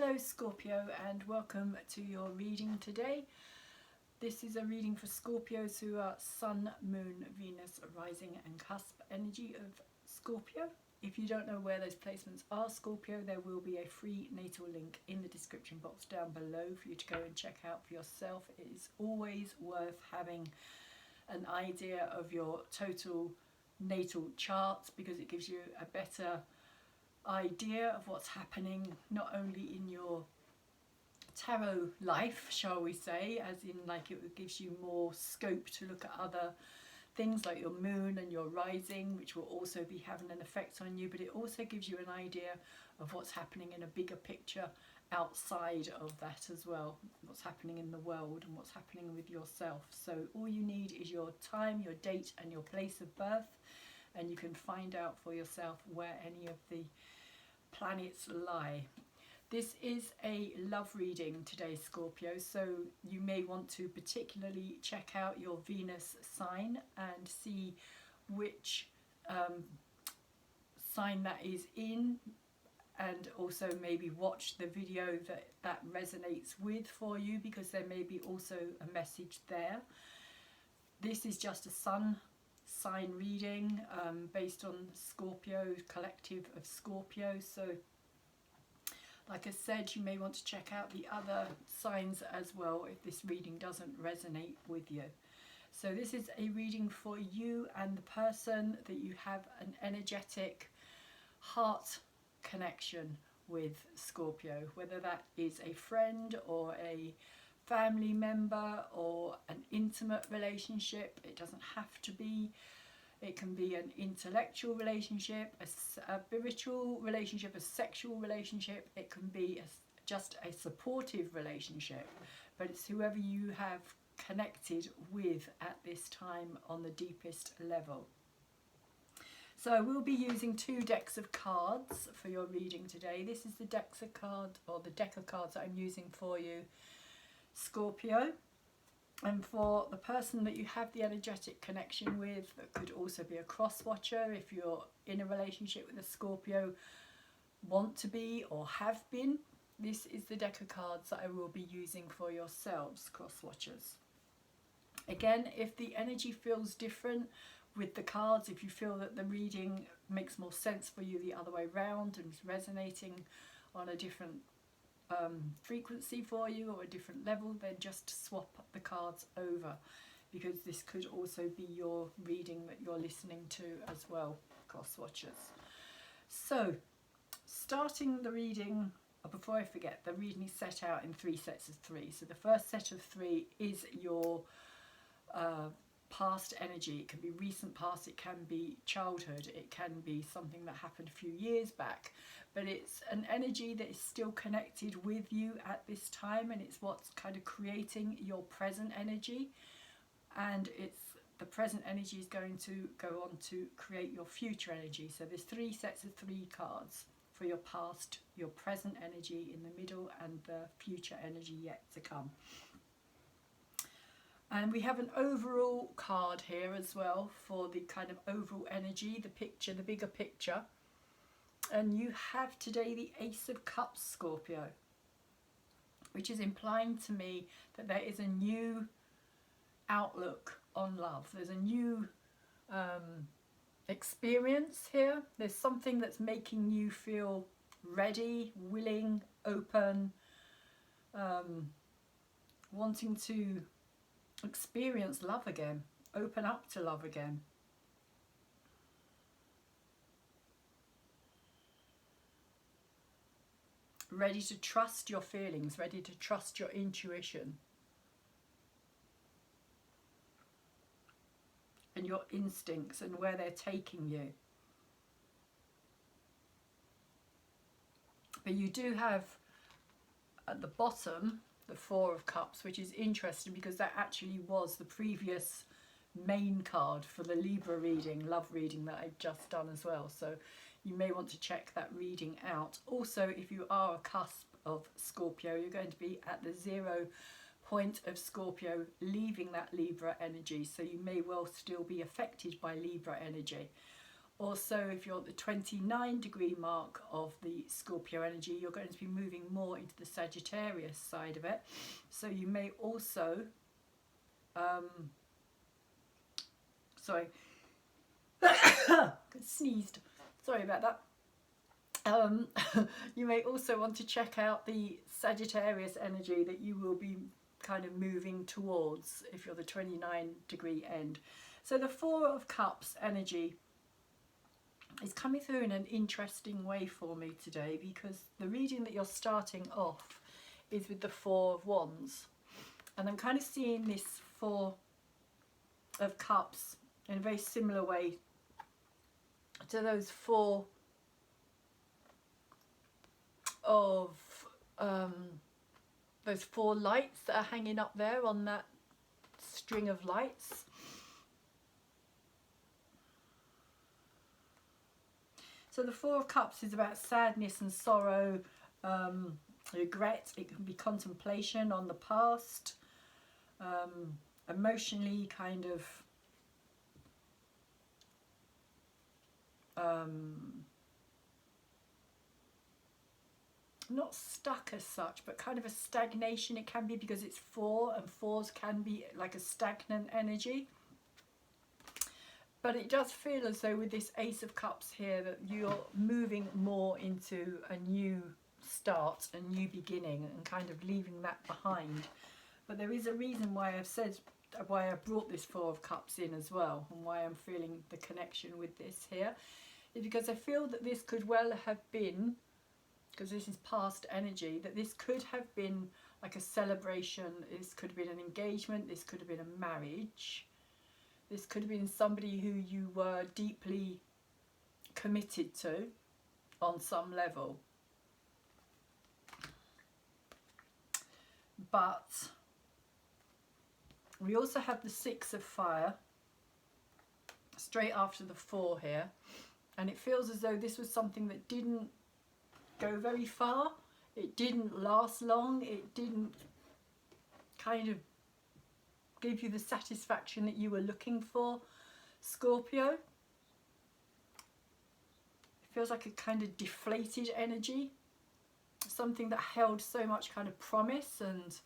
Hello Scorpio, and welcome to your reading today. This is a reading for Scorpios who are Sun, Moon, Venus, Rising and Cusp energy of Scorpio. If you don't know where those placements are, Scorpio, there will be a free natal link in the description box down below for you to go and check out for yourself. It is always worth having an idea of your total natal chart because it gives you a better idea of what's happening not only in your tarot life, shall we say, as in like it gives you more scope to look at other things like your moon and your rising, which will also be having an effect on you, but it also gives you an idea of what's happening in a bigger picture outside of that as well, what's happening in the world and what's happening with yourself. So all you need is your time, your date and your place of birth, and you can find out for yourself where any of the planets lie. This is a love reading today, Scorpio, so you may want to particularly check out your Venus sign and see which sign that is in, and also maybe watch the video that resonates with for you, because there may be also a message there. This is just a sun sign reading based on Scorpio, collective of Scorpio. So like I said, you may want to check out the other signs as well if this reading doesn't resonate with you. So this is a reading for you and the person that you have an energetic heart connection with, Scorpio, whether that is a friend or a family member or an intimate relationship. It doesn't have to be. It can be an intellectual relationship, a spiritual relationship, a sexual relationship. It can be just a supportive relationship, but it's whoever you have connected with at this time on the deepest level. So I will be using 2 decks of cards for your reading today. This is the deck of cards that I'm using for you, Scorpio. And for the person that you have the energetic connection with, that could also be a cross watcher if you're in a relationship with a Scorpio, want to be or have been, this is the deck of cards that I will be using for yourselves, cross watchers. Again, if the energy feels different with the cards, if you feel that the reading makes more sense for you the other way round and is resonating on a different frequency for you or a different level, then just swap the cards over, because this could also be your reading that you're listening to as well, cross watchers. So starting the reading, before I forget, the reading is set out in 3 sets of 3. So the first set of 3 is your past energy. It can be recent past, it can be childhood, it can be something that happened a few years back, but it's an energy that is still connected with you at this time, and it's what's kind of creating your present energy, and it's the present energy is going to go on to create your future energy. So there's 3 sets of 3 cards for your past, your present energy in the middle, and the future energy yet to come. And we have an overall card here as well for the kind of overall energy, the picture, the bigger picture. And you have today the Ace of Cups, Scorpio, which is implying to me that there is a new outlook on love. There's a new experience here. There's something that's making you feel ready, willing, open, wanting to experience love again, open up to love again. Ready to trust your feelings, ready to trust your intuition and your instincts and where they're taking you. But you do have at the bottom the 4 of Cups, which is interesting because that actually was the previous main card for the Libra reading, love reading, that I've just done as well. So you may want to check that reading out. Also, if you are a cusp of Scorpio, you're going to be at the 0 point of Scorpio, leaving that Libra energy. So you may well still be affected by Libra energy. Also, if you're at the 29-degree mark of the Scorpio energy, you're going to be moving more into the Sagittarius side of it. So you may also, sorry, sneezed. Sorry about that. You may also want to check out the Sagittarius energy that you will be kind of moving towards if you're the 29-degree end. So the Four of Cups energy is coming through in an interesting way for me today, because the reading that you're starting off is with the Four of Wands, and I'm kind of seeing this Four of Cups in a very similar way to those four lights that are hanging up there on that string of lights. So the Four of Cups is about sadness and sorrow, regret. It can be contemplation on the past, emotionally kind of not stuck as such, but kind of a stagnation. It can be because it's four, and fours can be like a stagnant energy. But it does feel as though with this Ace of Cups here that you're moving more into a new start, a new beginning, and kind of leaving that behind. But there is a reason why I've said, why I brought this Four of Cups in as well, and why I'm feeling the connection with this here, is because I feel that this could well have been, because this is past energy, that this could have been like a celebration, this could have been an engagement, this could have been a marriage. This could have been somebody who you were deeply committed to on some level. But we also have the Six of Fire straight after the Four here. And it feels as though this was something that didn't go very far. It didn't last long. It didn't kind of give you the satisfaction that you were looking for, Scorpio. It feels like a kind of deflated energy, something that held so much kind of promise and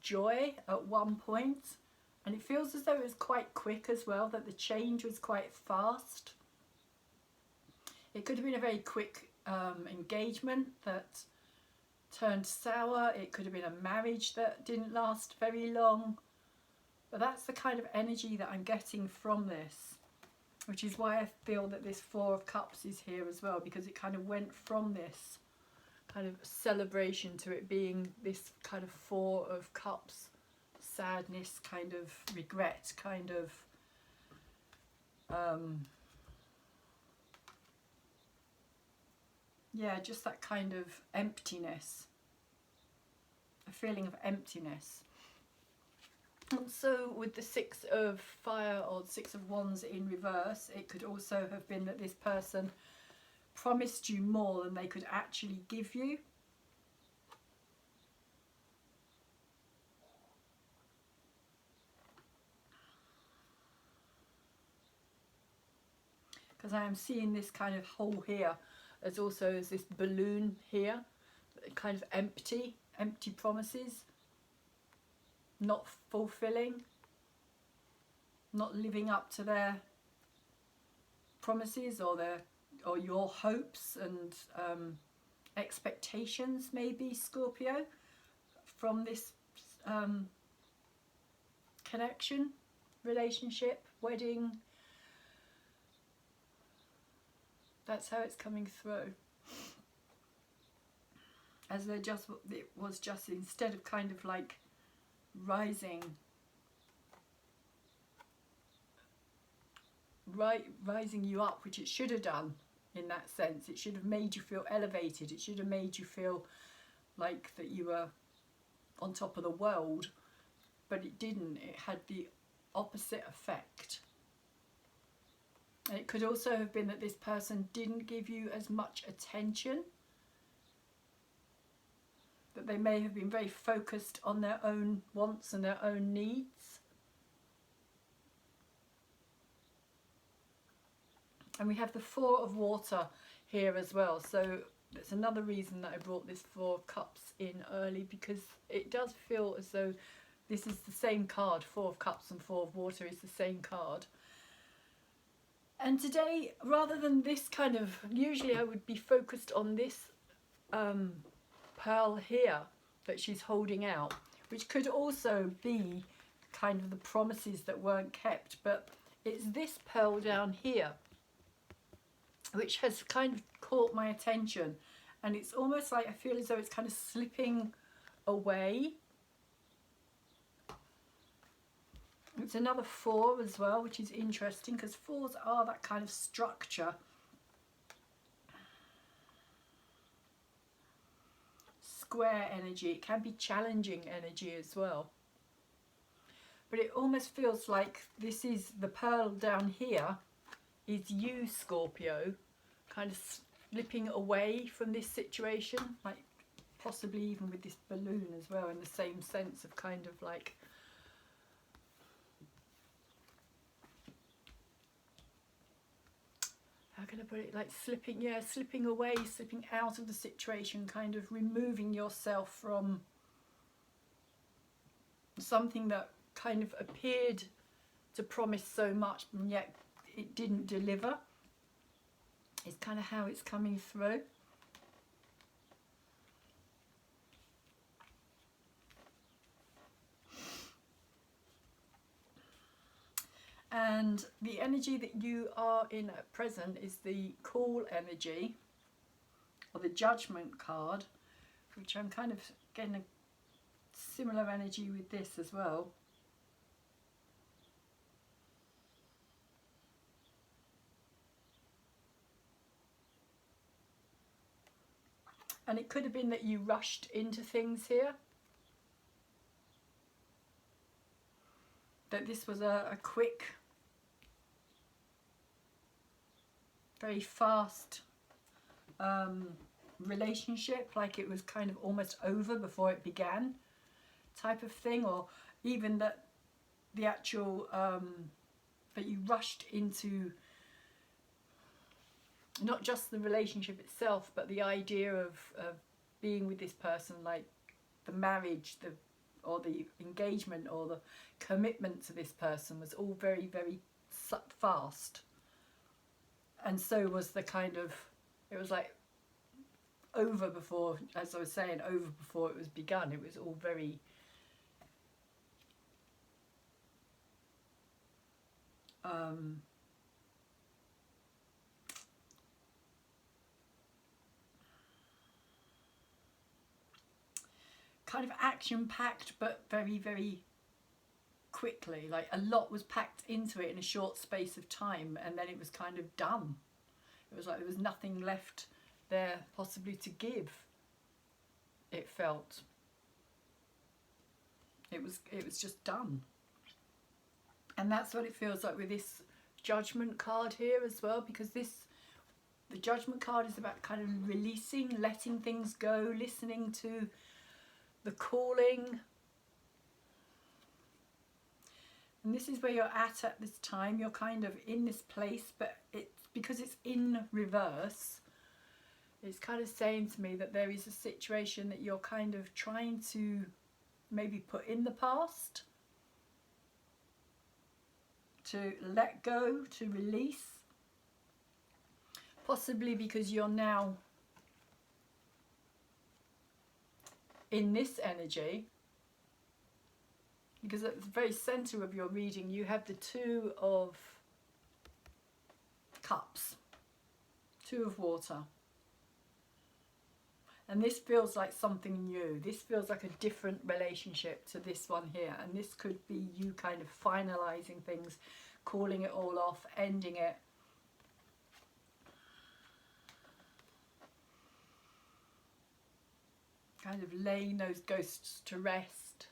joy at one point. And it feels as though it was quite quick as well, that the change was quite fast. It could have been a very quick engagement that turned sour. It could have been a marriage that didn't last very long. But that's the kind of energy that I'm getting from this, which is why I feel that this Four of Cups is here as well, because it kind of went from this kind of celebration to it being this kind of Four of Cups, sadness, kind of regret, kind of yeah, just that kind of emptiness, a feeling of emptiness. And so with the Six of Fire or Six of Wands in reverse, it could also have been that this person promised you more than they could actually give you. Because I am seeing this kind of hole here as also as this balloon here, kind of empty promises, not fulfilling, not living up to their promises or your hopes and expectations, maybe, Scorpio, from this connection, relationship, wedding. That's how it's coming through. As though it was just instead of kind of like rising you up, which it should have done in that sense. It should have made you feel elevated. It should have made you feel like that you were on top of the world, but it didn't. It had the opposite effect. It could also have been that this person didn't give you as much attention, that they may have been very focused on their own wants and their own needs. And we have the Four of Water here as well. So that's another reason that I brought this Four of Cups in early, because it does feel as though this is the same card. Four of Cups and Four of Water is the same card. And today, rather than this kind of, usually I would be focused on this pearl here that she's holding out, which could also be kind of the promises that weren't kept, but it's this pearl down here which has kind of caught my attention, and it's almost like I feel as though it's kind of slipping away. It's another four as well, which is interesting because fours are that kind of structure. Square energy. It can be challenging energy as well. But it almost feels like this is the pearl down here is you, Scorpio, kind of slipping away from this situation, like possibly even with this balloon as well, in the same sense of kind of like how can I put it, like slipping, yeah, slipping away, slipping out of the situation, kind of removing yourself from something that kind of appeared to promise so much and yet it didn't deliver. It's kind of how it's coming through. And the energy that you are in at present is the cool energy, or the Judgment card, which I'm kind of getting a similar energy with this as well. And it could have been that you rushed into things here. That this was a quick, very fast relationship, like it was kind of almost over before it began type of thing, or even that the actual, that you rushed into not just the relationship itself, but the idea of being with this person, like the marriage, or the engagement, or the commitment to this person was all very, very fast. And so was the kind of, it was like over before, as I was saying, over before it was begun. It was all very kind of action-packed, but very, very quickly. Like a lot was packed into it in a short space of time, and then it was kind of done. It was like there was nothing left there possibly to give. It felt. It was just done. And that's what it feels like with this Judgment card here as well, because the Judgment card is about kind of releasing, letting things go, listening to the calling. And this is where you're at this time. You're kind of in this place, but it's because it's in reverse. It's kind of saying to me that there is a situation that you're kind of trying to maybe put in the past, to let go, to release. Possibly because you're now in this energy, because at the very center of your reading you have the Two of Cups, Two of Water, and this feels like something new. This feels like a different relationship to this one here, and this could be you kind of finalizing things, calling it all off, ending it. Kind of laying those ghosts to rest.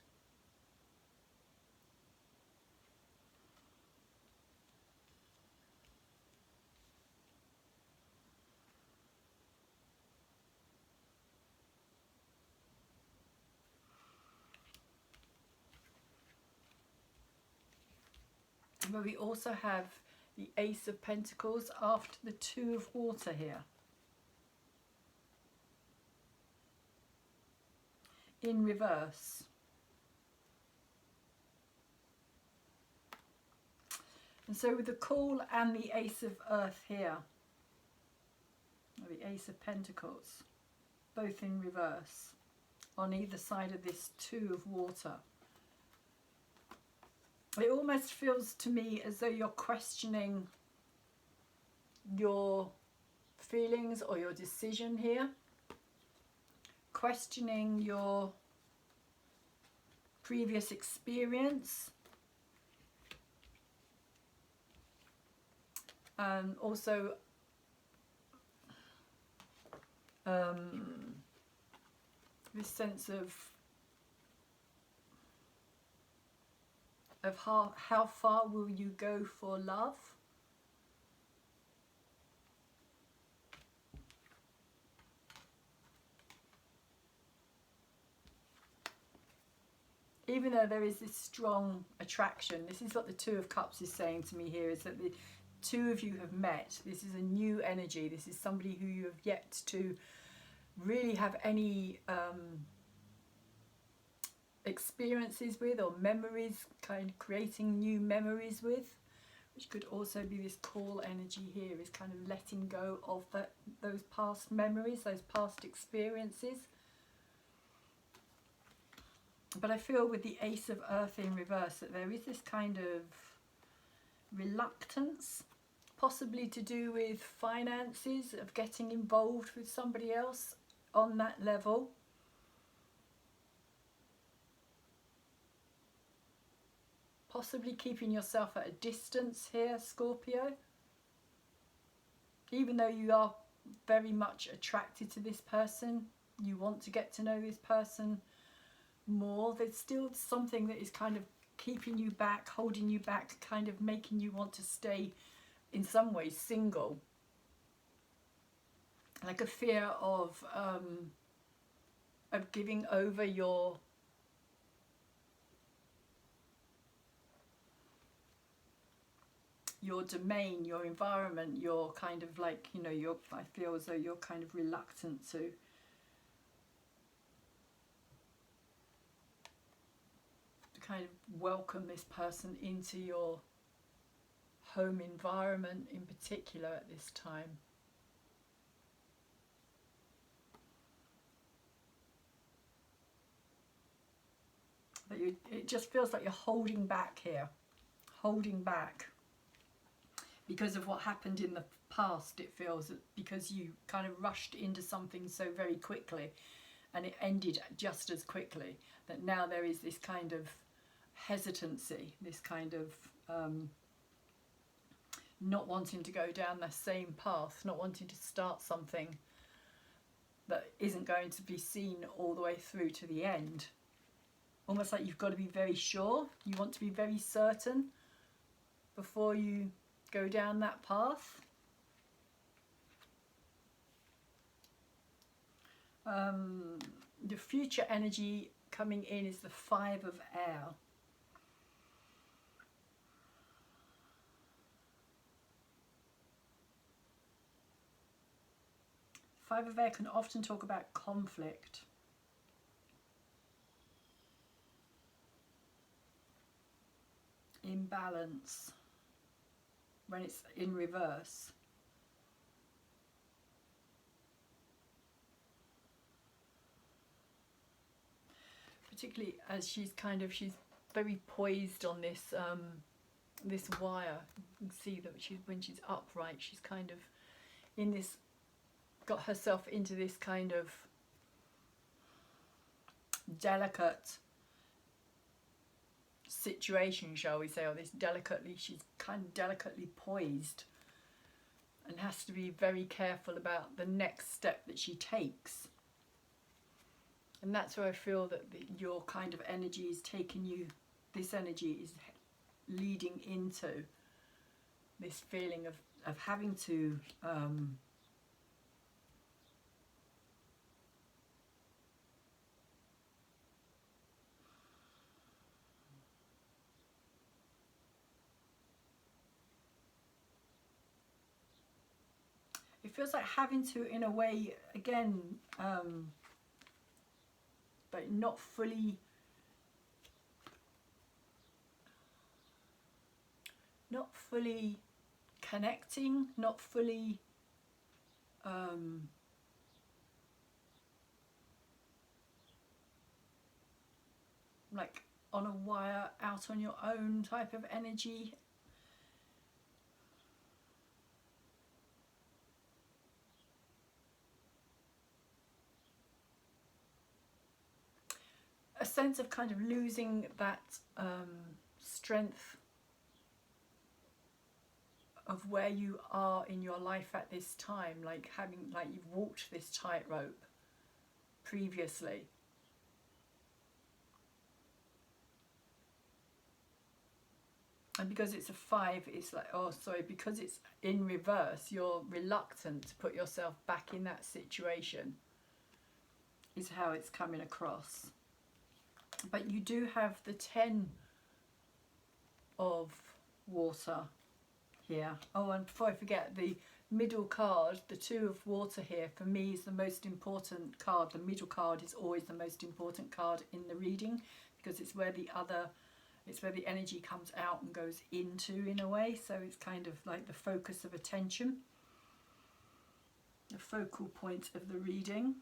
But we also have the Ace of Pentacles after the Two of Water here. In reverse. And so with the Cool and the Ace of Earth here, or the Ace of Pentacles, both in reverse, on either side of this Two of Water. It almost feels to me as though you're questioning your feelings or your decision here. Questioning your previous experience. And also this sense of how far will you go for love? Even though there is this strong attraction, this is what the Two of Cups is saying to me here, is that the two of you have met. This is a new energy. This is somebody who you have yet to really have any experiences with, or memories, kind of creating new memories with, which could also be this Call energy here, is kind of letting go of those past memories, those past experiences. But I feel with the Ace of Earth in reverse that there is this kind of reluctance, possibly to do with finances, of getting involved with somebody else on that level. Possibly keeping yourself at a distance here, Scorpio. Even though you are very much attracted to this person, you want to get to know this person more, there's still something that is kind of keeping you back, holding you back, kind of making you want to stay in some ways single. Like a fear of giving over your domain, your environment, your kind of like, you know, I feel as though you're kind of reluctant to kind of welcome this person into your home environment in particular at this time. But it just feels like you're holding back here, holding back because of what happened in the past. It feels that because you kind of rushed into something so very quickly and it ended just as quickly, that now there is this kind of hesitancy, this kind of not wanting to go down the same path, not wanting to start something that isn't going to be seen all the way through to the end. Almost like you've got to be very sure, you want to be very certain before you go down that path. The future energy coming in is the Five of Air. Five of Air can often talk about conflict. Imbalance when it's in reverse. Particularly as she's very poised on this this wire. You can see that when she's upright, she's kind of in this, got herself into this kind of delicate situation, shall we say, or this delicately, she's kind of delicately poised and has to be very careful about the next step that she takes. And that's where I feel that your kind of energy is taking you, this energy is leading into this feeling of having to feels like having to, in a way, again, but not fully connecting, not fully like on a wire, out on your own type of energy. A sense of kind of losing that strength of where you are in your life at this time, like having, like you've walked this tightrope previously. And because it's a 5, it's like, oh sorry, because it's in reverse, you're reluctant to put yourself back in that situation, is how it's coming across. But you do have the 10 of water here. Oh, and before I forget, the middle card, the 2 of water here, for me is the most important card. The middle card is always the most important card in the reading, because it's where the energy comes out and goes into, in a way. So it's kind of like the focus of attention, the focal point of the reading.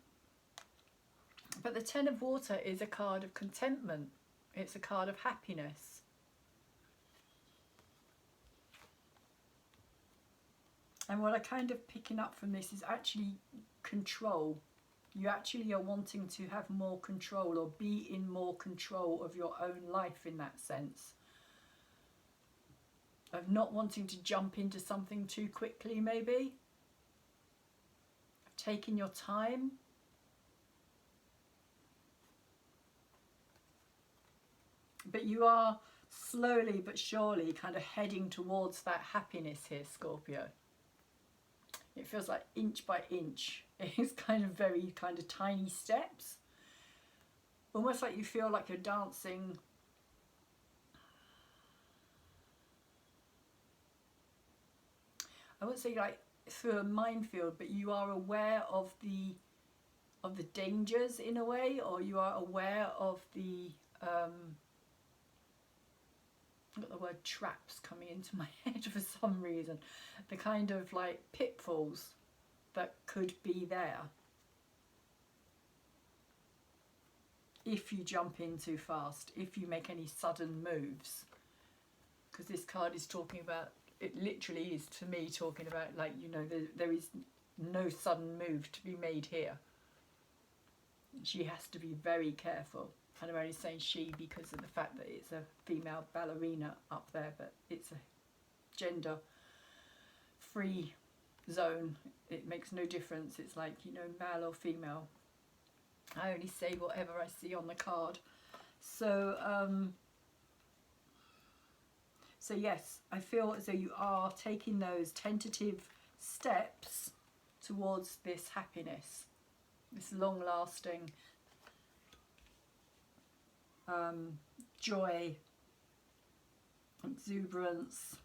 But the 10 of water is a card of contentment. It's a card of happiness. And what I'm kind of picking up from this is actually control. You actually are wanting to have more control, or be in more control of your own life, in that sense. Of not wanting to jump into something too quickly, maybe. Of taking your time. But you are slowly but surely kind of heading towards that happiness here, Scorpio. It feels like inch by inch. It's kind of very kind of tiny steps. Almost like you feel like you're dancing. I wouldn't say like through a minefield, but you are aware of the dangers, in a way, or you are aware of the I've got the word traps coming into my head for some reason. The kind of like pitfalls that could be there if you jump in too fast, if you make any sudden moves. Because this card is talking about, it literally is to me talking about, like, you know, there is no sudden move to be made here. She has to be very careful. And I'm only saying she because of the fact that it's a female ballerina up there, but it's a gender-free zone. It makes no difference. It's like, you know, male or female. I only say whatever I see on the card. So, so yes, I feel as though you are taking those tentative steps towards this happiness, this long-lasting joy, exuberance,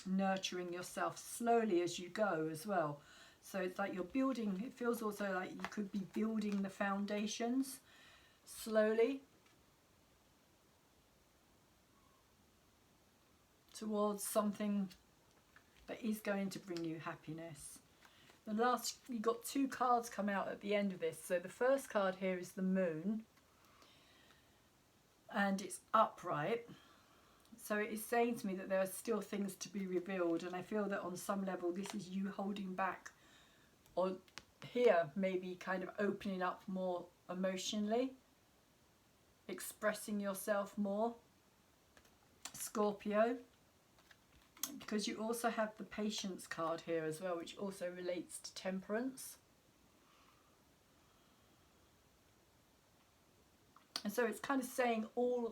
nurturing yourself slowly as you go as well. So it's like you're building, it feels also like you could be building the foundations slowly towards something that is going to bring you happiness. The last, you got 2 cards come out at the end of this. So the first card here is the moon, and it's upright. So it is saying to me that there are still things to be revealed, and I feel that on some level this is you holding back, or here maybe kind of opening up more emotionally, expressing yourself more, Scorpio. Because you also have the patience card here as well, which also relates to temperance. And so it's kind of saying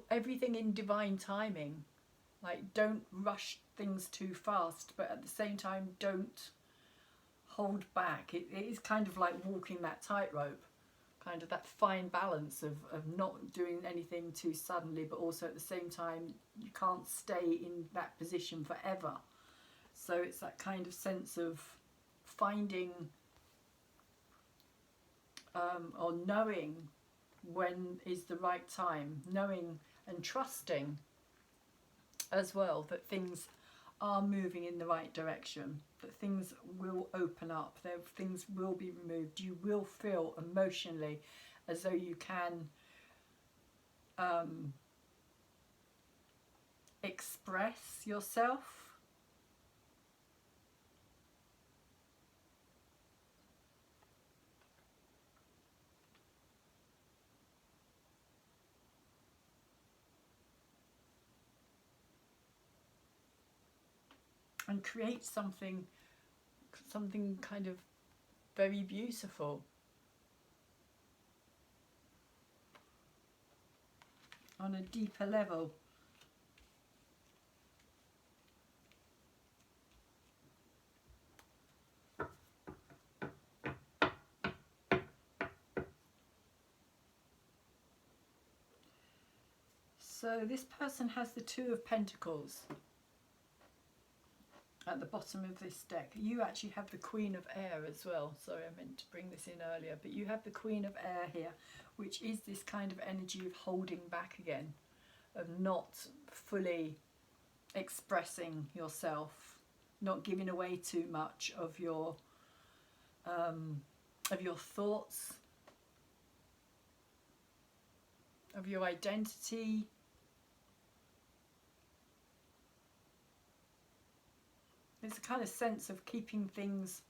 everything in divine timing. Like, don't rush things too fast, but at the same time, don't hold back. It is kind of like walking that tightrope. kind of that fine balance of not doing anything too suddenly, but also at the same time you can't stay in that position forever. So it's that kind of sense of finding or knowing when is the right time, knowing and trusting as well that things are moving in the right direction, that things will open up, that things will be removed. You will feel emotionally as though you can express yourself. And create something kind of very beautiful on a deeper level. So this person has the Two of Pentacles at the bottom of this deck. You actually have the Queen of Air as well. Sorry, I meant to bring this in earlier, but you have the Queen of Air here, which is this kind of energy of holding back again, of not fully expressing yourself, not giving away too much of your thoughts, of your identity. There's a kind of sense of keeping things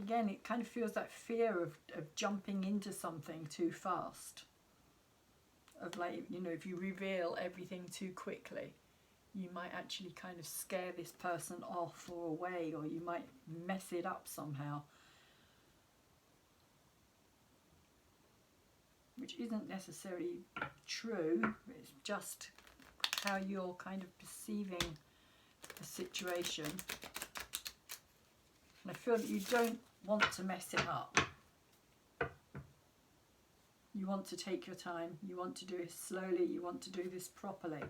again, it kind of feels that fear of jumping into something too fast. Of like, you know, if you reveal everything too quickly, you might actually kind of scare this person off or away, or you might mess it up somehow. Which isn't necessarily true, it's just how you're kind of perceiving a situation. And I feel that you don't want to mess it up. You want to take your time, you want to do it slowly, you want to do this properly.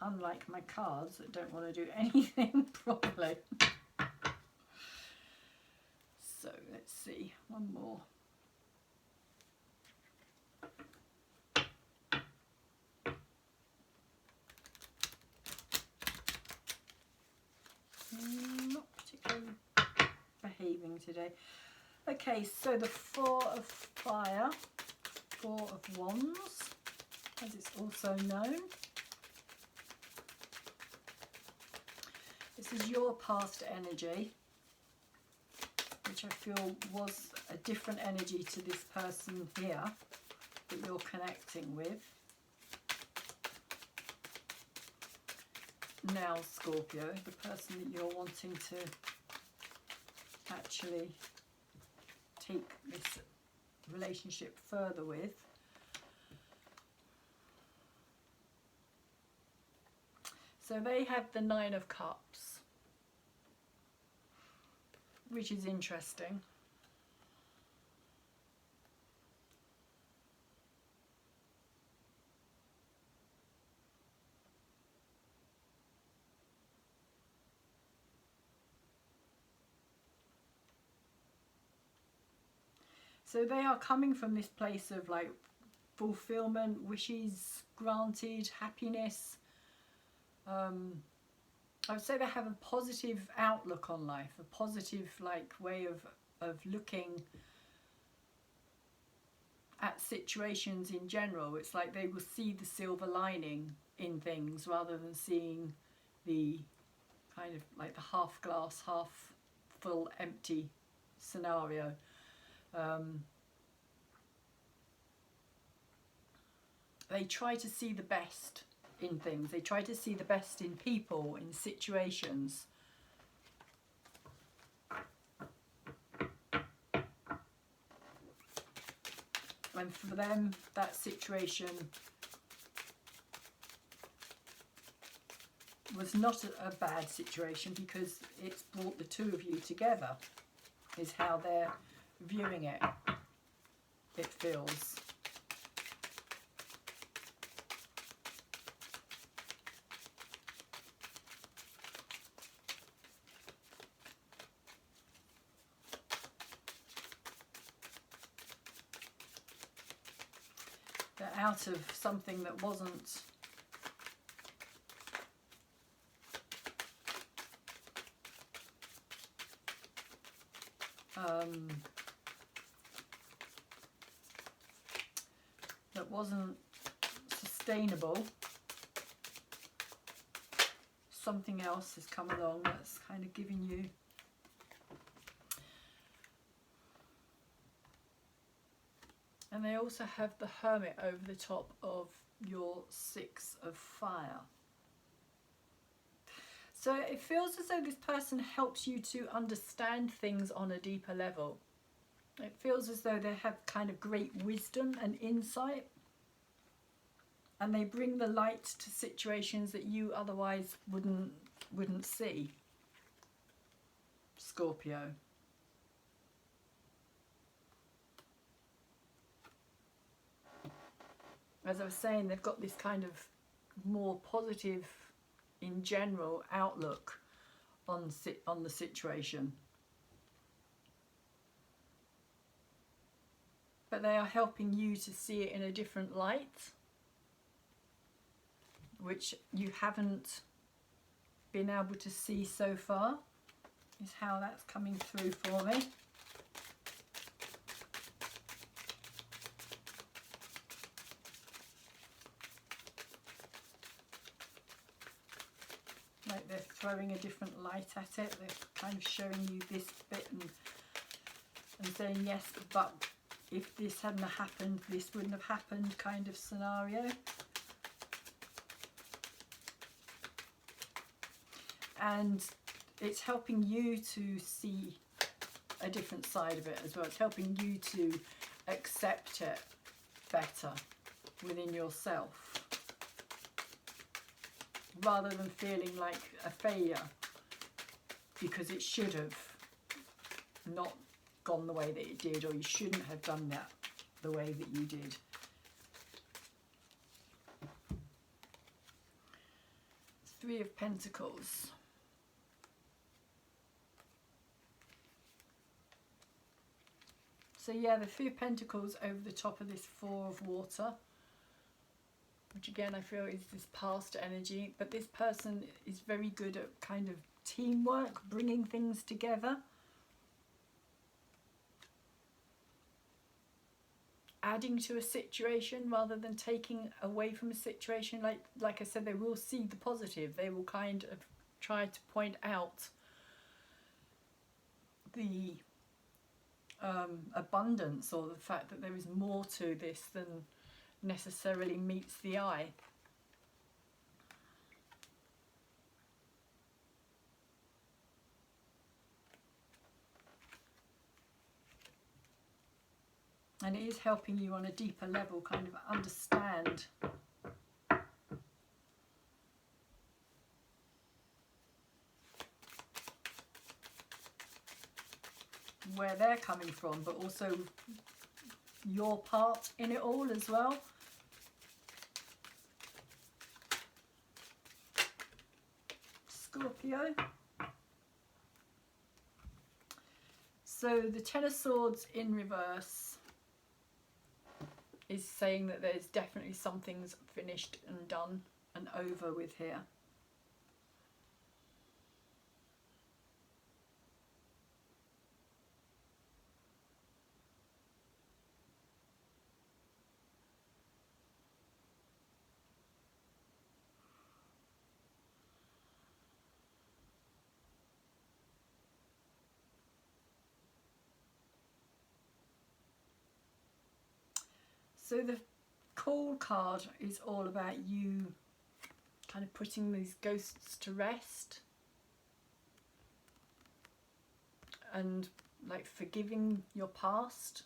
Unlike my cards that don't want to do anything properly. So let's see, one more. Not particularly behaving today. Okay, so the Four of Fire, Four of Wands, as it's also known. This is your past energy, which I feel was a different energy to this person here that you're connecting with. Now, Scorpio, the person that you're wanting to actually take this relationship further with. So they have the Nine of Cups, which is interesting. So they are coming from this place of like fulfillment, wishes granted, happiness. I would say they have a positive outlook on life, a positive like way of looking at situations in general. It's like they will see the silver lining in things rather than seeing the kind of like the half glass, half full empty scenario. They try to see the best in things. They try to see the best in people, in situations. And for them, that situation was not a bad situation, because it's brought the two of you together, is how they're viewing it, it feels. They're out of something that wasn't sustainable. Something else has come along that's kind of giving you and they also have the Hermit over the top of your Six of Fire. So it feels as though this person helps you to understand things on a deeper level. It feels as though they have kind of great wisdom and insight, and they bring the light to situations that you otherwise wouldn't see. Scorpio. As I was saying, they've got this kind of more positive, in general, outlook on the situation. But they are helping you to see it in a different light, which you haven't been able to see so far, is how that's coming through for me. Like they're throwing a different light at it. They're kind of showing you this bit and saying, yes, but if this hadn't happened, this wouldn't have happened, kind of scenario. And it's helping you to see a different side of it as well. It's helping you to accept it better within yourself, rather than feeling like a failure because it should have not gone the way that it did, or you shouldn't have done that the way that you did. Three of Pentacles. So yeah, the Three of Pentacles over the top of this Four of Water, which again I feel is this past energy, but this person is very good at kind of teamwork, bringing things together, adding to a situation rather than taking away from a situation. Like I said, they will see the positive. They will kind of try to point out the abundance, or the fact that there is more to this than necessarily meets the eye. And it is helping you on a deeper level kind of understand where they're coming from, but also your part in it all as well. Scorpio. So the Ten of Swords in reverse is saying that there's definitely something's finished and done and over with here. So the Call card is all about you kind of putting these ghosts to rest and like forgiving your past.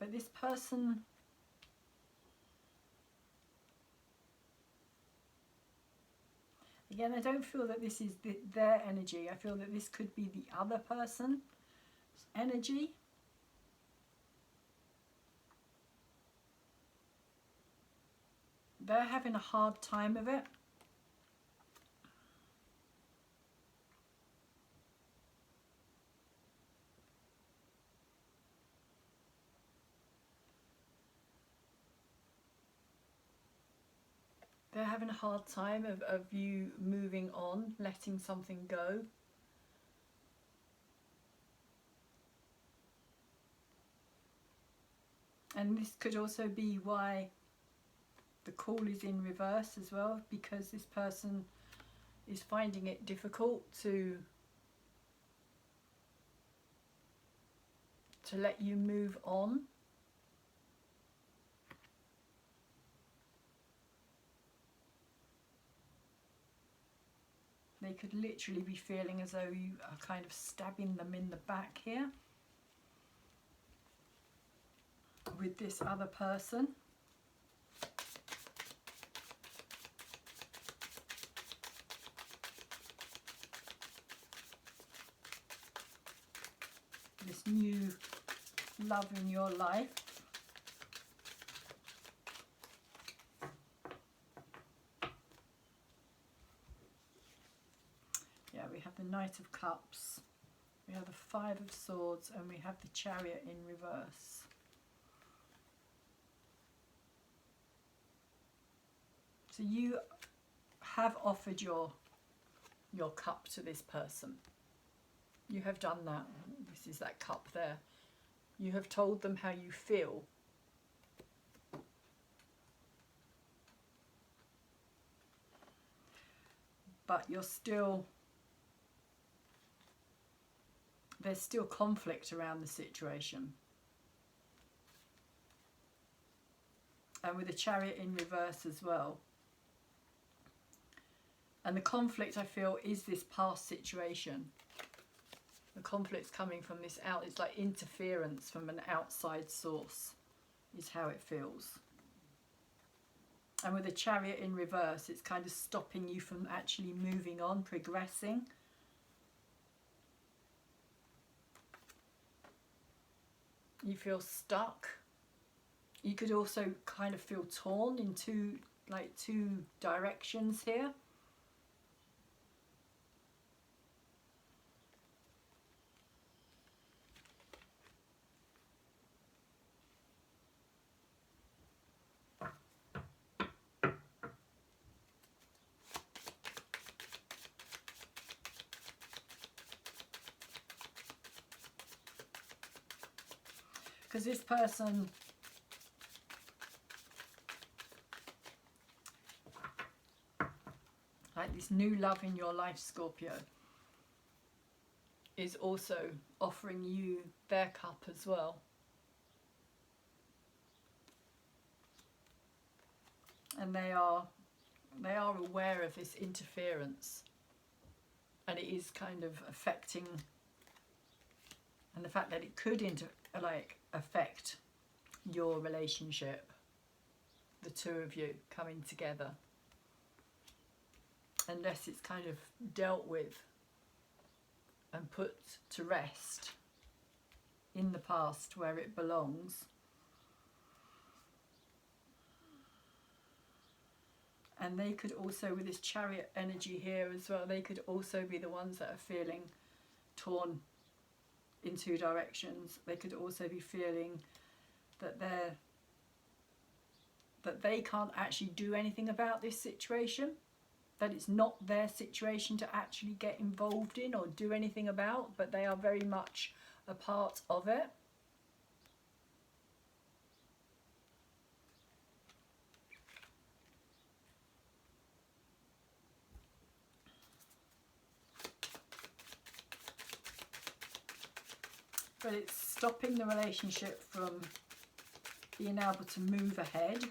But this person, again, I don't feel that this is their energy. I feel that this could be the other person's energy. They're having a hard time of it. They're having a hard time of you moving on, letting something go. And this could also be why the call is in reverse as well, because this person is finding it difficult to let you move on. They could literally be feeling as though you are kind of stabbing them in the back here with this other person. This new love in your life. Yeah, we have the Knight of Cups, we have the Five of Swords, and we have the Chariot in reverse. So you have offered your cup to this person. You have done that. This is that cup there. You have told them how you feel. But you're still, there's still conflict around the situation. And with the Chariot in reverse as well. And the conflict, I feel, is this past situation. The conflict's coming from this out. It's like interference from an outside source is how it feels. And with the Chariot in reverse, it's kind of stopping you from actually moving on, progressing. You feel stuck. You could also kind of feel torn in two directions here. Because this person like this new love in your life, Scorpio, is also offering you their cup as well. And they are aware of this interference, and it is kind of affecting, and the fact that it could affect your relationship, the two of you coming together, unless it's kind of dealt with and put to rest in the past where it belongs. And they could also, with this Chariot energy here as well, they could also be the ones that are feeling torn in two directions. They could also be feeling that they can't actually do anything about this situation, that it's not their situation to actually get involved in or do anything about, but they are very much a part of it. But it's stopping the relationship from being able to move ahead.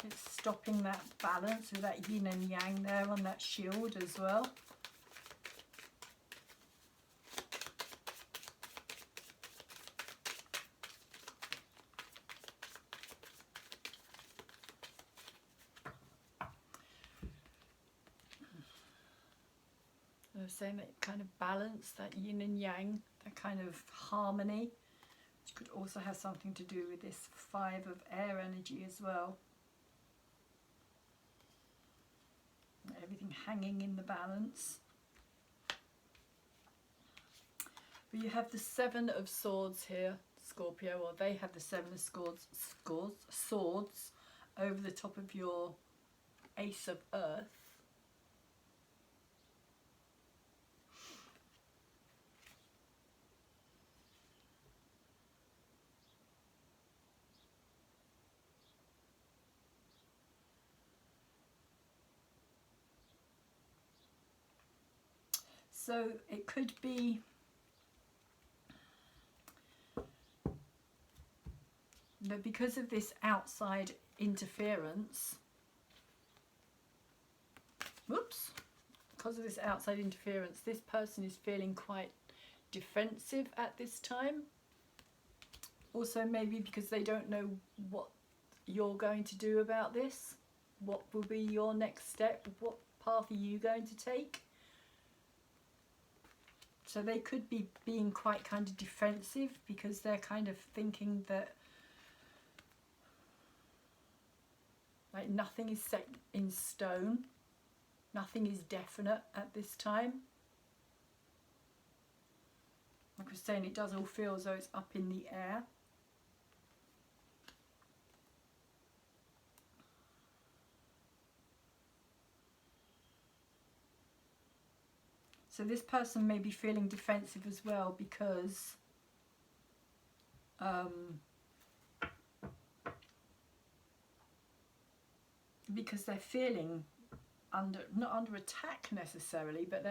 It's stopping that balance with that yin and yang there on that shield as well. they're saying that kind of balance, that yin and yang, that kind of harmony, which could also have something to do with this 5 of air energy as well. Everything hanging in the balance. But you have the 7 of Swords here, Scorpio, or they have the 7 of Swords over the top of your Ace of Earth. So it could be that because of this outside interference, because of this outside interference, this person is feeling quite defensive at this time. Also maybe because they don't know what you're going to do about this. What will be your next step? What path are you going to take? So they could be being quite kind of defensive because they're kind of thinking that like nothing is set in stone, nothing is definite at this time. Like I was saying, it does all feel as though it's up in the air. So this person may be feeling defensive as well because they're feeling not under attack necessarily, but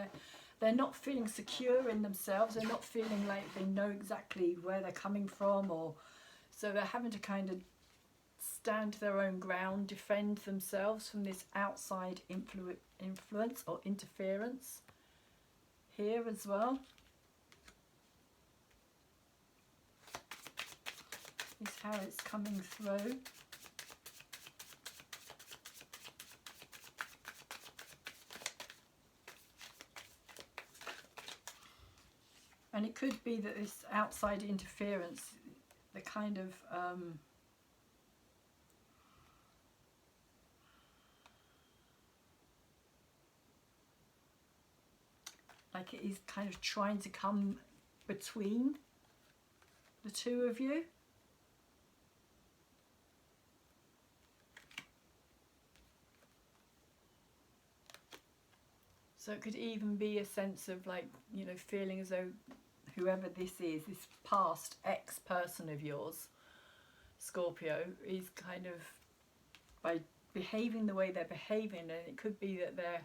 they're not feeling secure in themselves. They're not feeling like they know exactly where they're coming from, or so they're having to kind of stand their own ground, defend themselves from this outside influence or interference here as well. Is how it's coming through. And it could be that this outside interference, the kind of like it is kind of trying to come between the two of you. So it could even be a sense of like, you know, feeling as though whoever this is, this past ex-person of yours, Scorpio, is kind of, by behaving the way they're behaving, and it could be that they're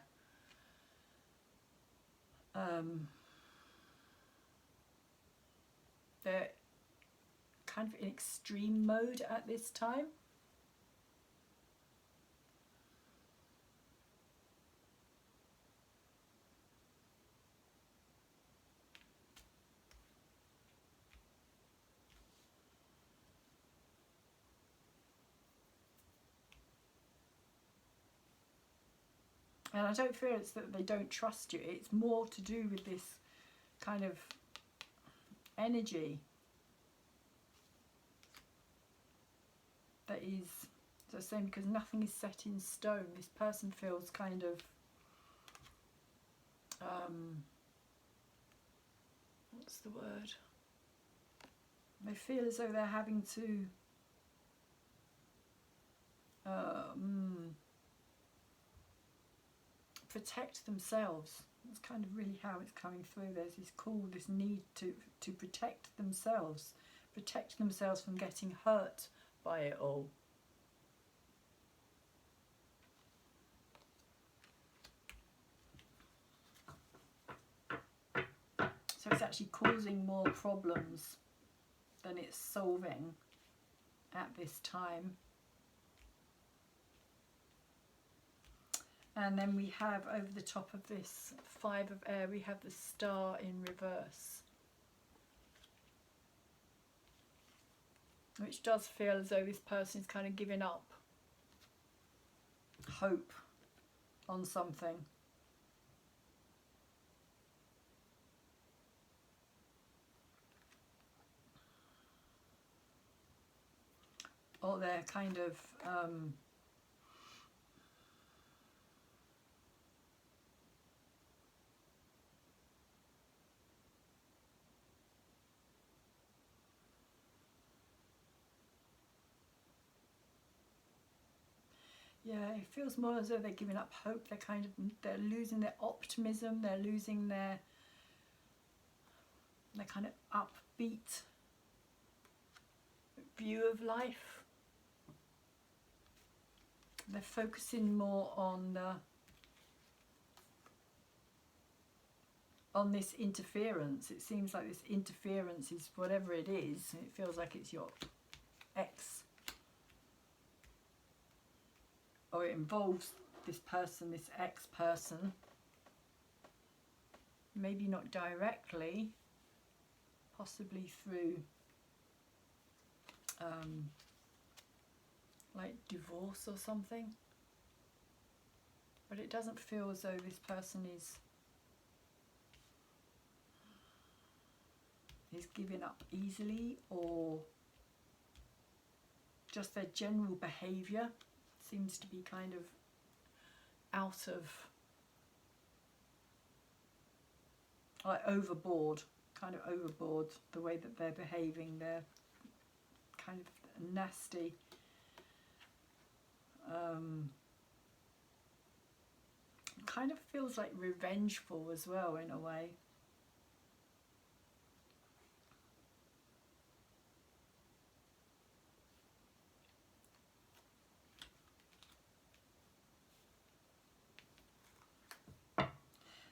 kind of in extreme mode at this time. And I don't feel it's that they don't trust you. It's more to do with this kind of energy that is, as I was saying, because nothing is set in stone. This person feels kind of, what's the word? They feel as though they're having to protect themselves. That's kind of really how it's coming through. There's this call, this need to protect themselves from getting hurt by it all. So it's actually causing more problems than it's solving at this time. And then we have, over the top of this 5 of air, we have the Star in reverse, which does feel as though this person is kind of giving up hope on something. or they're kind of yeah, it feels more as though they're giving up hope. They're losing their optimism. They're losing their kind of upbeat view of life. They're focusing more on this interference. It seems like this interference is whatever it is. It feels like it's your ex, or it involves this person, this ex person. Maybe not directly, possibly through like divorce or something. But it doesn't feel as though this person is giving up easily, or just their general behaviour seems to be kind of out of, like, overboard, kind of overboard, the way that they're behaving. They're kind of nasty. Kind of feels like revengeful as well, in a way.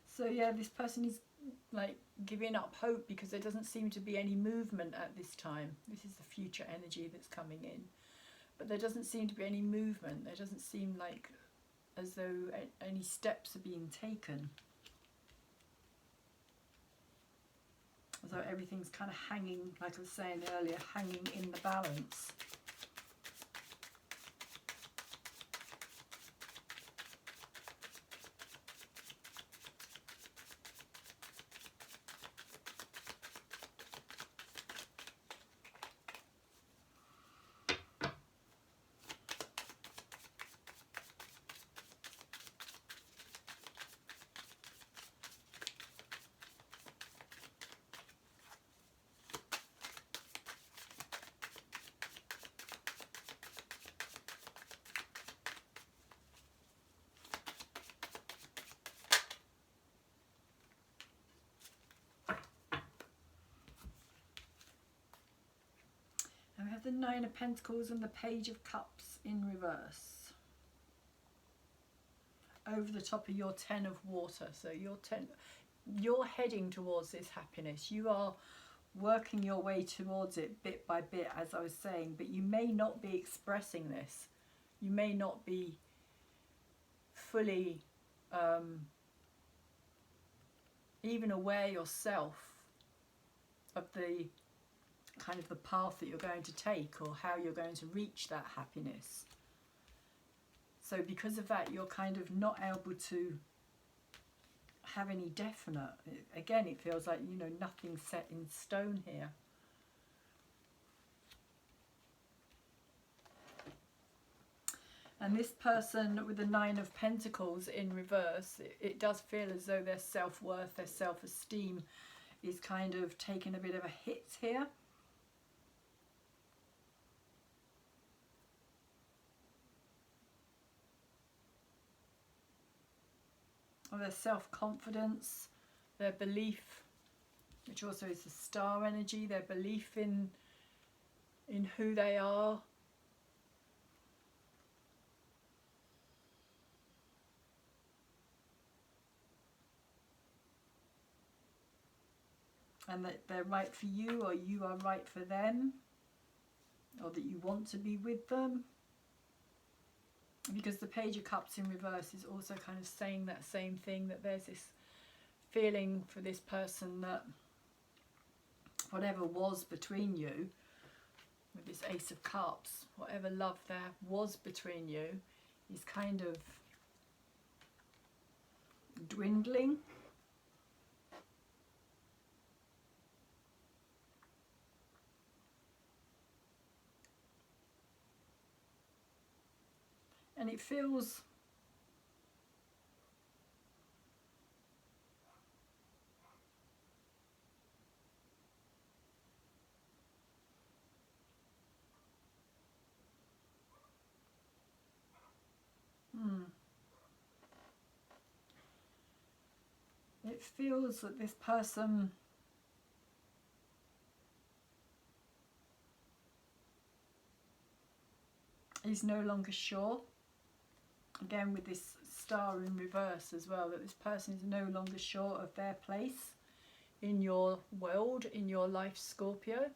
So yeah, this person is like giving up hope because there doesn't seem to be any movement at this time. This is the future energy that's coming in. But there doesn't seem to be any movement. There doesn't seem like as though any steps are being taken. As though everything's kind of hanging, like I was saying earlier, hanging in the balance. And we have the Nine of Pentacles and the Page of Cups in reverse. Over the top of your Ten of Water. So you're heading towards this happiness. You are working your way towards it bit by bit, as I was saying, but you may not be expressing this. You may not be fully even aware yourself of the kind of the path that you're going to take, or how you're going to reach that happiness. So because of that, you're kind of not able to have any definite. Again, it feels like, you know, nothing's set in stone here. And this person with the Nine of Pentacles in reverse, it does feel as though their self-worth, their self-esteem is kind of taking a bit of a hit here. Or their self-confidence, their belief, which also is the star energy, their belief in who they are. And that they're right for you, or you are right for them, or that you want to be with them. Because the Page of Cups in reverse is also kind of saying that same thing, that there's this feeling for this person that whatever was between you, with this Ace of Cups, whatever love there was between you is kind of dwindling. And it feels it feels that this person is no longer sure. Again, with this star in reverse as well, that this person is no longer sure of their place in your world, in your life, Scorpio.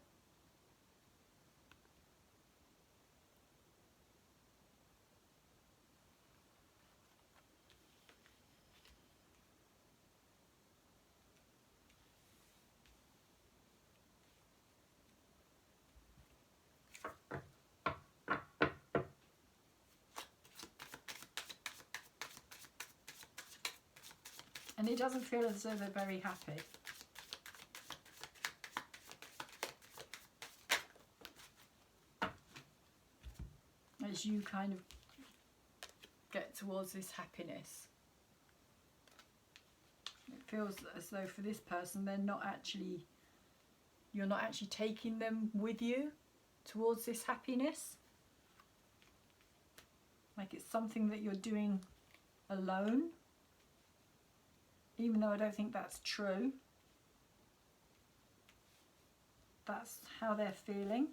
And it doesn't feel as though they're very happy. As you kind of get towards this happiness. It feels as though for this person, you're not actually taking them with you towards this happiness. Like it's something that you're doing alone. Even though I don't think that's true. That's how they're feeling.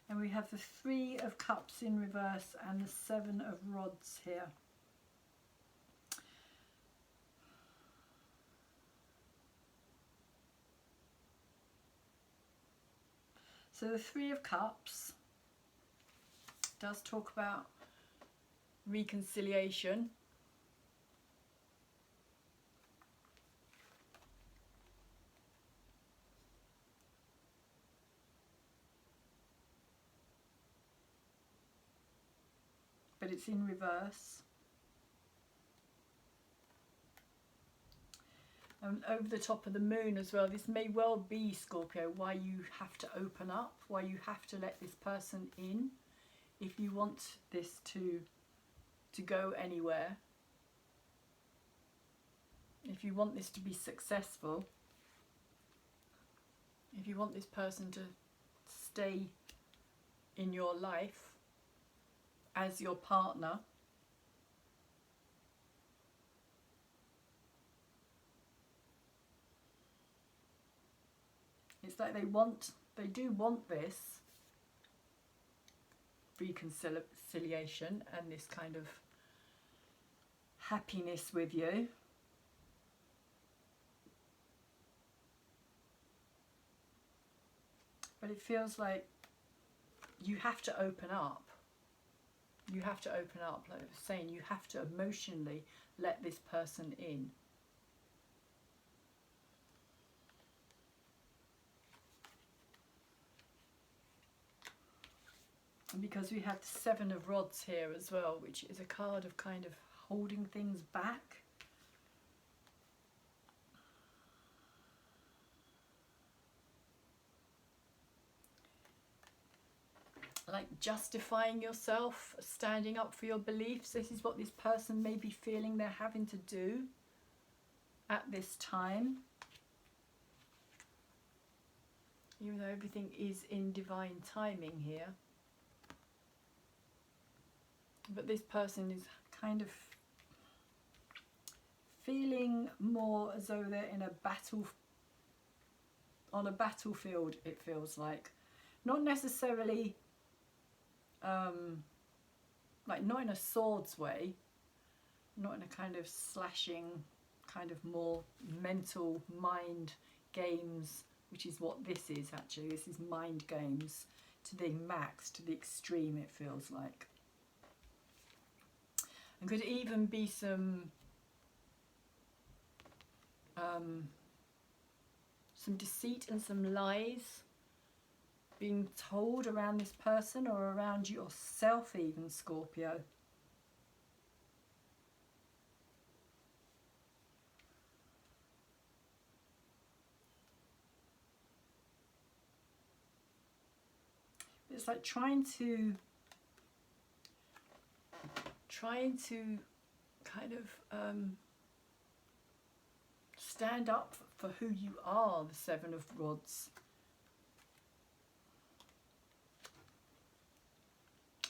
And we have the 3 of Cups in reverse and the 7 of Rods here. So the 3 of Cups does talk about reconciliation. But it's in reverse. And over the top of the moon as well, this may well be, Scorpio, why you have to open up, why you have to let this person in. If you want this to go anywhere, if you want this to be successful, if you want this person to stay in your life as your partner, it's like they do want this reconciliation and this kind of happiness with you. But it feels like you have to open up. You have to open up, like I was saying, you have to emotionally let this person in. Because we have the 7 of Rods here as well, which is a card of kind of holding things back. Like justifying yourself, standing up for your beliefs. This is what this person may be feeling they're having to do at this time. Even though everything is in divine timing here. But this person is kind of feeling more as though they're in a battle, on a battlefield, it feels like. Not necessarily, like not in a swords way, not in a kind of slashing, kind of more mental mind games, which is what this is actually. This is mind games to the max, to the extreme, it feels like. And could even be some deceit and some lies being told around this person or around yourself even, Scorpio. it's like trying to kind of stand up for who you are, the Seven of Rods.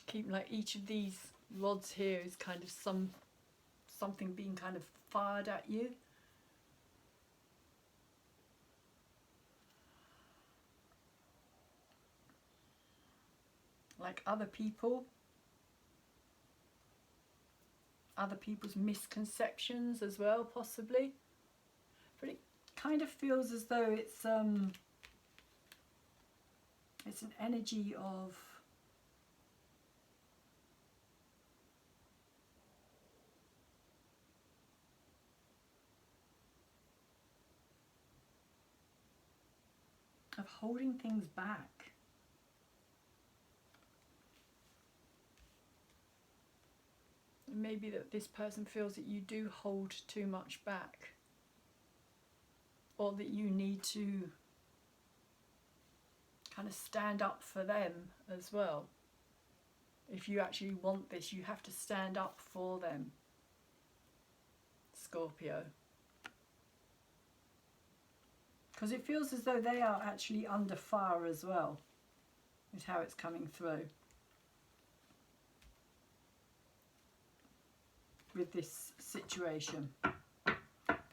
Keep like each of these rods here is kind of something being kind of fired at you. Like other people's misconceptions as well, possibly. But it kind of feels as though it's an energy of holding things back. Maybe that this person feels that you do hold too much back, or that you need to kind of stand up for them as well. If you actually want this, you have to stand up for them, Scorpio. Because it feels as though they are actually under fire as well, is how it's coming through with this situation. But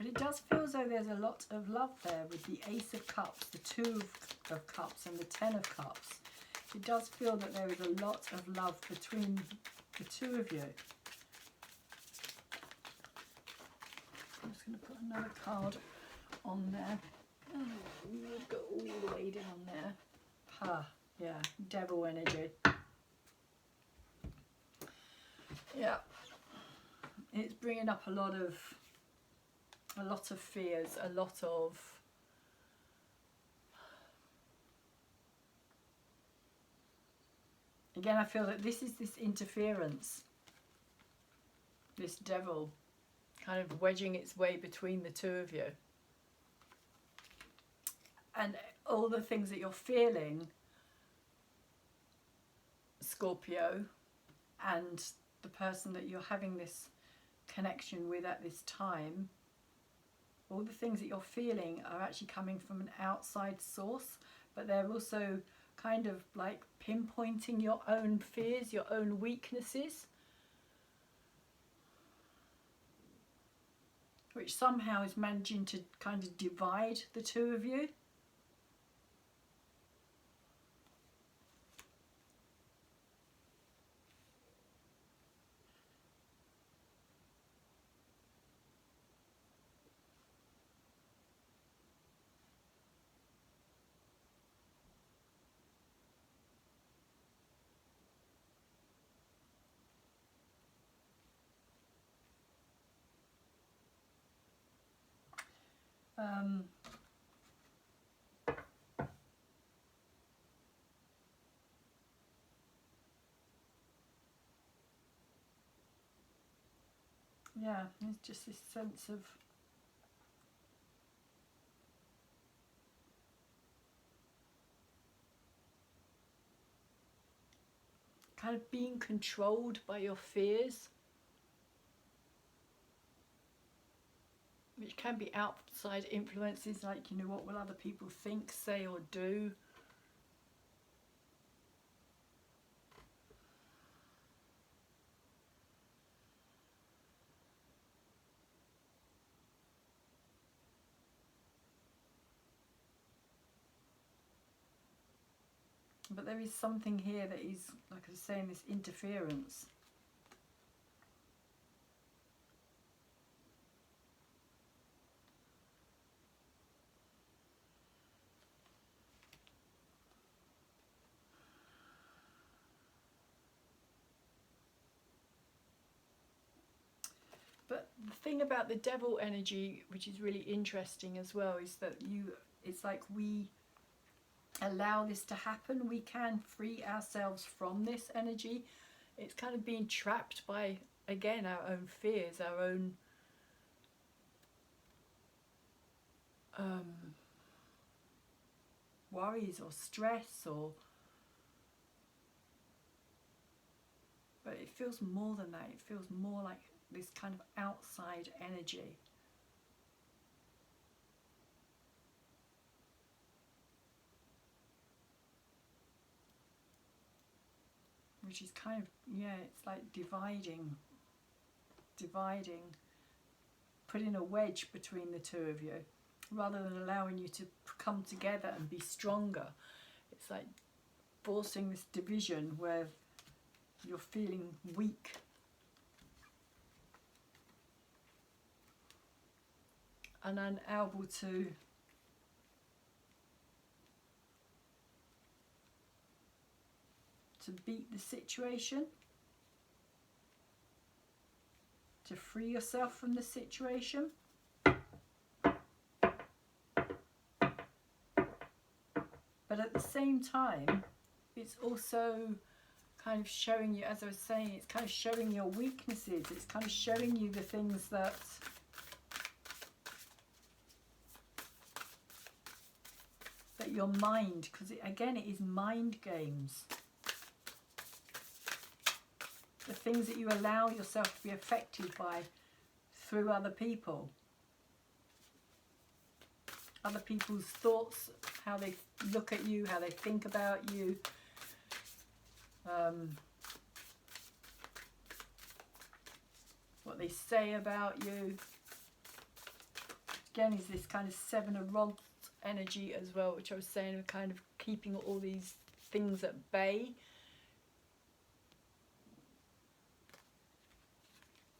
it does feel as though there's a lot of love there with the Ace of Cups, the Two of Cups and the Ten of Cups. It does feel that there is a lot of love between the two of you. I'm just going to put another card on there. Oh, we've got all the way down there. Ha, yeah, devil energy. Yeah, it's bringing up a lot of fears, a lot of again, I feel that this is this interference, this devil kind of wedging its way between the two of you. And all the things that you're feeling, Scorpio, and the person that you're having this connection with at this time, all the things that you're feeling are actually coming from an outside source, but they're also kind of like pinpointing your own fears, your own weaknesses, which somehow is managing to kind of divide the two of you. Yeah, there's just this sense of kind of being controlled by your fears, which can be outside influences like, you know, what will other people think, say or do. But there is something here that is, like I was saying, this interference. But the thing about the devil energy, which is really interesting as well, is that it's like we allow this to happen. We can free ourselves from this energy. It's kind of being trapped by, again, our own fears, our own worries or stress, or But it feels more than that. It feels more like this kind of outside energy. Which is kind of, yeah, it's like dividing, putting a wedge between the two of you, rather than allowing you to come together and be stronger. It's like forcing this division where you're feeling weak. And unable to beat the situation, to free yourself from the situation. But at the same time, it's also kind of showing you, as I was saying, it's kind of showing your weaknesses. It's kind of showing you the things that your mind, because again, it is mind games. The things that you allow yourself to be affected by through other people. Other people's thoughts, how they look at you, how they think about you. What they say about you. Again, is this kind of Seven of Rods energy as well, which I was saying, of kind of keeping all these things at bay.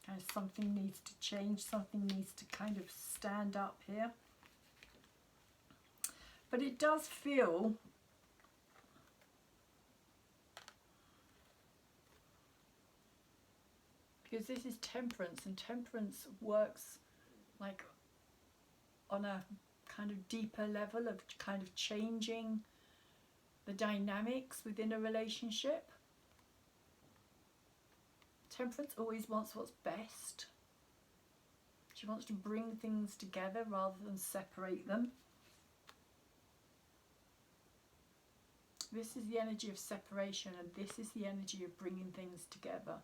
Kind of something needs to change, something needs to kind of stand up here. But it does feel because this is temperance, and temperance works like on a kind of deeper level of kind of changing the dynamics within a relationship. Temperance always wants what's best. She wants to bring things together rather than separate them. This is the energy of separation, and this is the energy of bringing things together.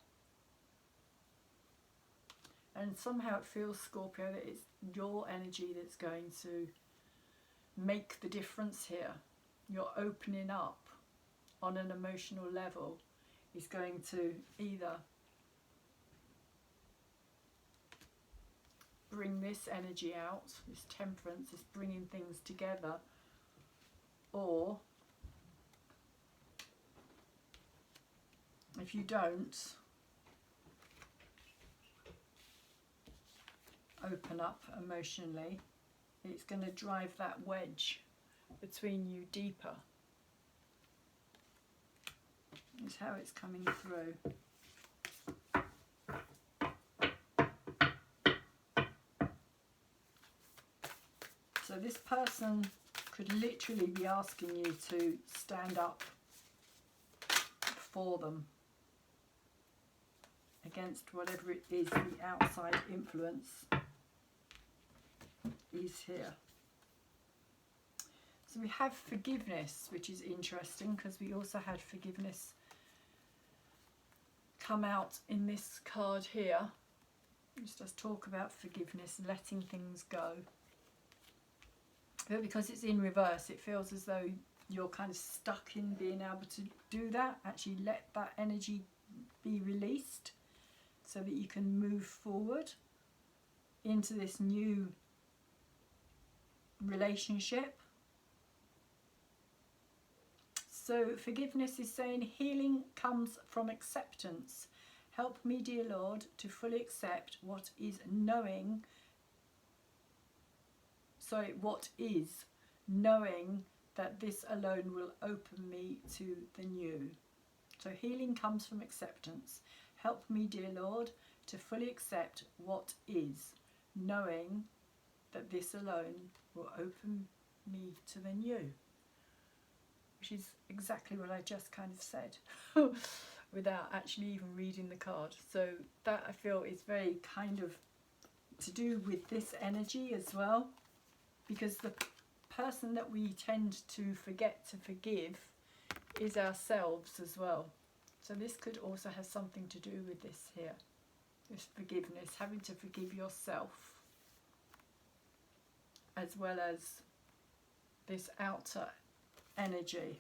And somehow it feels, Scorpio, that it's your energy that's going to make the difference here. You're opening up on an emotional level is going to either bring this energy out, this temperance, this bringing things together, or if you don't open up emotionally, it's going to drive that wedge between you deeper. Is how it's coming through. So this person could literally be asking you to stand up for them against whatever it is the outside influence is here. So we have forgiveness, which is interesting because we also had forgiveness come out in this card here. Just does talk about forgiveness, letting things go. But because it's in reverse, it feels as though you're kind of stuck in being able to do that. Actually let that energy be released so that you can move forward into this new relationship. So forgiveness is saying healing comes from acceptance. Help me, dear Lord, to fully accept what is knowing that this alone will open me to the new. So healing comes from acceptance. Help me, dear Lord, to fully accept what is, knowing that this alone will open me to the new. Which is exactly what I just kind of said without actually even reading the card. So that, I feel, is very kind of to do with this energy as well, because the person that we tend to forget to forgive is ourselves as well. So this could also have something to do with this here, this forgiveness, having to forgive yourself, as well as this outer energy.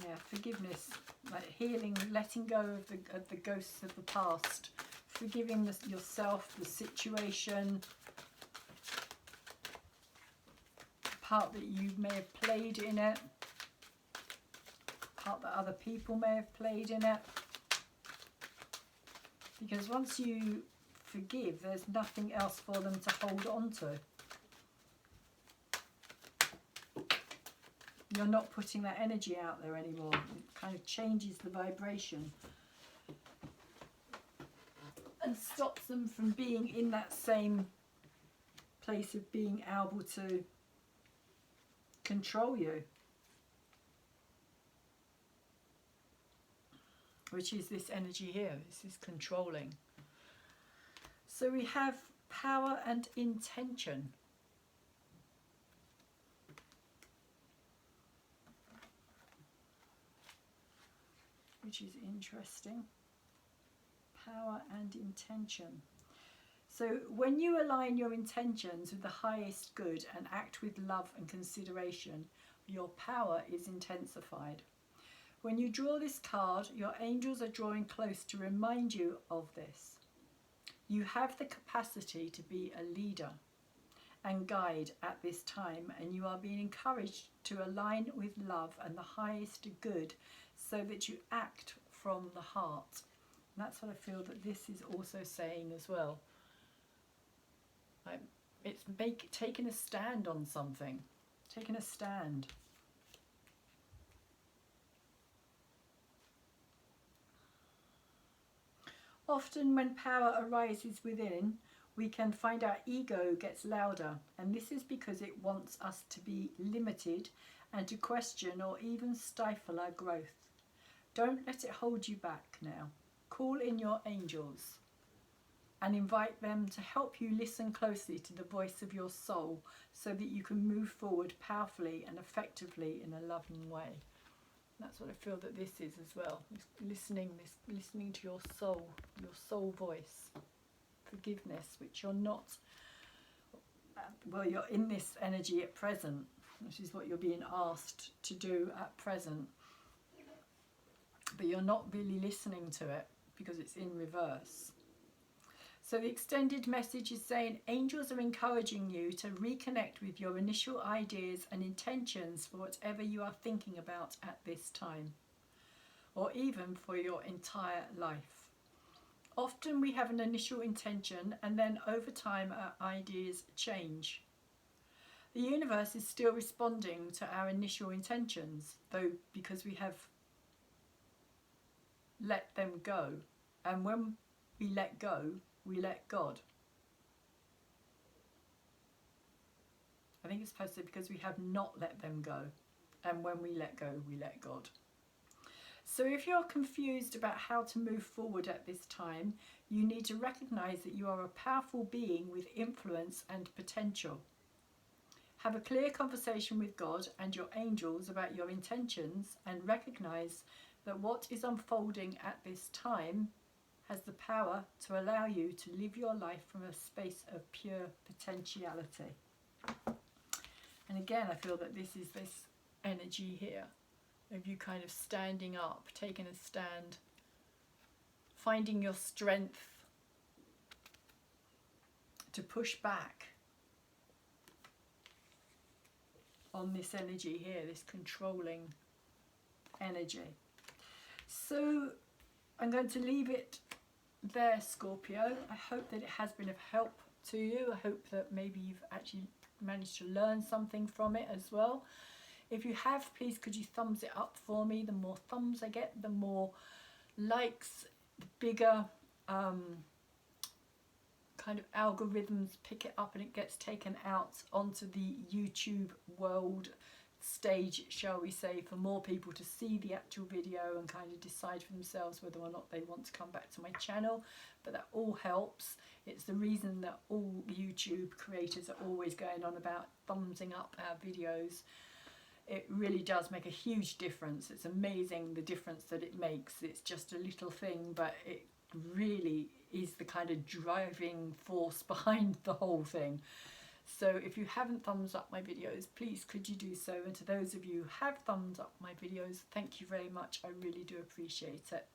Yeah, forgiveness, like healing, letting go of the ghosts of the past, forgiving yourself, the situation, the part that you may have played in it, part that other people may have played in it. Because once you forgive, there's nothing else for them to hold on to. You're not putting that energy out there anymore. It kind of changes the vibration and stops them from being in that same place of being able to control you, which is this energy here. This is controlling. So we have power and intention. Which is interesting. Power and intention. So when you align your intentions with the highest good and act with love and consideration, your power is intensified. When you draw this card, your angels are drawing close to remind you of this. You have the capacity to be a leader and guide at this time, and you are being encouraged to align with love and the highest good, so that you act from the heart. And that's what I feel that this is also saying as well. It's taking a stand on something, taking a stand. Often when power arises within, we can find our ego gets louder, and this is because it wants us to be limited and to question or even stifle our growth. Don't let it hold you back now. Call in your angels and invite them to help you listen closely to the voice of your soul, so that you can move forward powerfully and effectively in a loving way. That's what I feel that this is as well. Listening to your soul voice. Forgiveness, which you're not, well, you're in this energy at present, which is what you're being asked to do at present. But you're not really listening to it because it's in reverse. So the extended message is saying angels are encouraging you to reconnect with your initial ideas and intentions for whatever you are thinking about at this time, or even for your entire life. Often we have an initial intention, and then over time our ideas change. The universe is still responding to our initial intentions, though, because we have let them go. And when we let go, we let God. I think it's supposed to be because we have not let them go. And when we let go, we let God. So if you're confused about how to move forward at this time, you need to recognize that you are a powerful being with influence and potential. Have a clear conversation with God and your angels about your intentions, and recognize that what is unfolding at this time has the power to allow you to live your life from a space of pure potentiality. And again, I feel that this is this energy here of you kind of standing up, taking a stand, finding your strength to push back on this energy here, this controlling energy. So I'm going to leave it there, Scorpio. I hope that it has been of help to you. I hope that maybe you've actually managed to learn something from it as well. If you have, please could you thumbs it up for me. The more thumbs I get, the more likes, the bigger kind of algorithms pick it up and it gets taken out onto the YouTube world stage, shall we say, for more people to see the actual video and kind of decide for themselves whether or not they want to come back to my channel. But that all helps. It's the reason that all YouTube creators are always going on about thumbsing up our videos. It really does make a huge difference. It's amazing the difference that it makes. It's just a little thing, but it really is the kind of driving force behind the whole thing. So if you haven't thumbs up my videos, please could you do so. And to those of you who have thumbs up my videos, thank you very much. I really do appreciate it.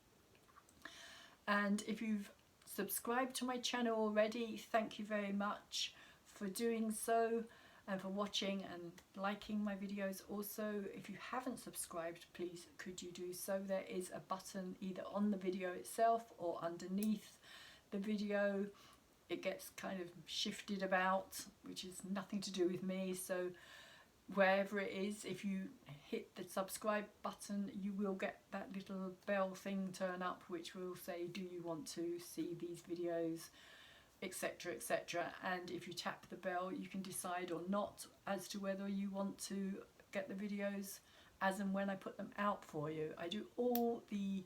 And if you've subscribed to my channel already, thank you very much for doing so and for watching and liking my videos. Also, if you haven't subscribed, please could you do so. There is a button either on the video itself or underneath the video. It gets kind of shifted about, which is nothing to do with me. So wherever it is, if you hit the subscribe button, you will get that little bell thing turn up, which will say, do you want to see these videos, etc, etc. And if you tap the bell, you can decide or not as to whether you want to get the videos as and when I put them out for you. I do all the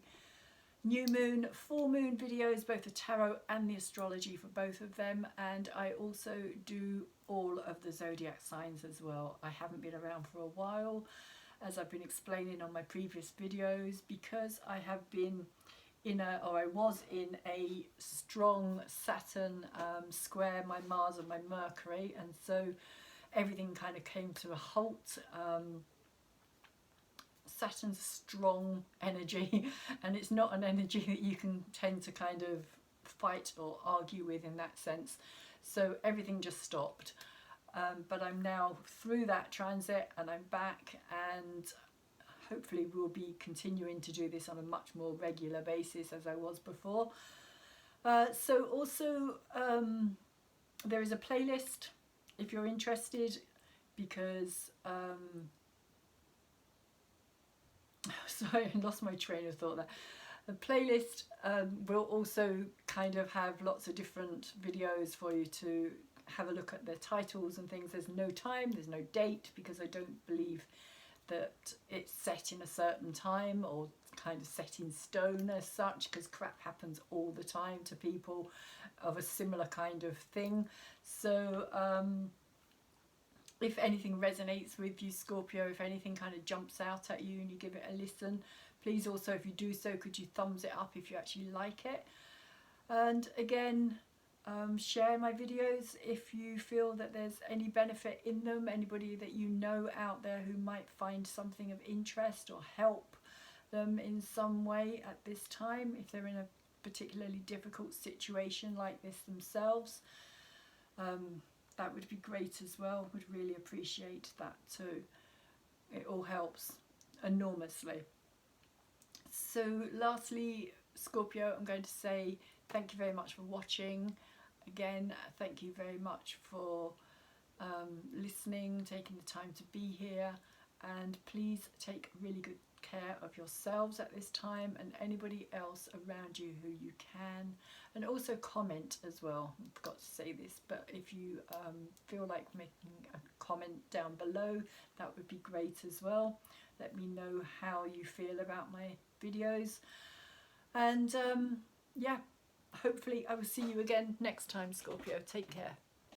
new moon, full moon videos, both the tarot and the astrology for both of them, and I also do all of the zodiac signs as well. I haven't been around for a while, as I've been explaining on my previous videos, because I have been in a, or I was in a strong Saturn square, my Mars and my Mercury, and so everything kind of came to a halt. Saturn's strong energy, and it's not an energy that you can tend to kind of fight or argue with in that sense. So everything just stopped. But I'm now through that transit and I'm back, and hopefully we'll be continuing to do this on a much more regular basis as I was before. So also there is a playlist if you're interested, because sorry, I lost my train of thought there. The playlist will also kind of have lots of different videos for you to have a look at the titles and things. There's no time, there's no date, because I don't believe that it's set in a certain time or kind of set in stone as such, because crap happens all the time to people of a similar kind of thing. So if anything resonates with you, Scorpio, if anything kind of jumps out at you and you give it a listen, please also, if you do so, could you thumbs it up if you actually like it. And again, share my videos if you feel that there's any benefit in them. Anybody that you know out there who might find something of interest or help them in some way at this time, if they're in a particularly difficult situation like this themselves. That would be great as well. Would really appreciate that too. It all helps enormously. So lastly, Scorpio, I'm going to say thank you very much for watching. Again, thank you very much for listening, taking the time to be here, and please take really good care of yourselves at this time and anybody else around you who you can. And also comment as well. I forgot to say this, but if you feel like making a comment down below, that would be great as well. Let me know how you feel about my videos. And yeah, hopefully I will see you again next time, Scorpio. Take care.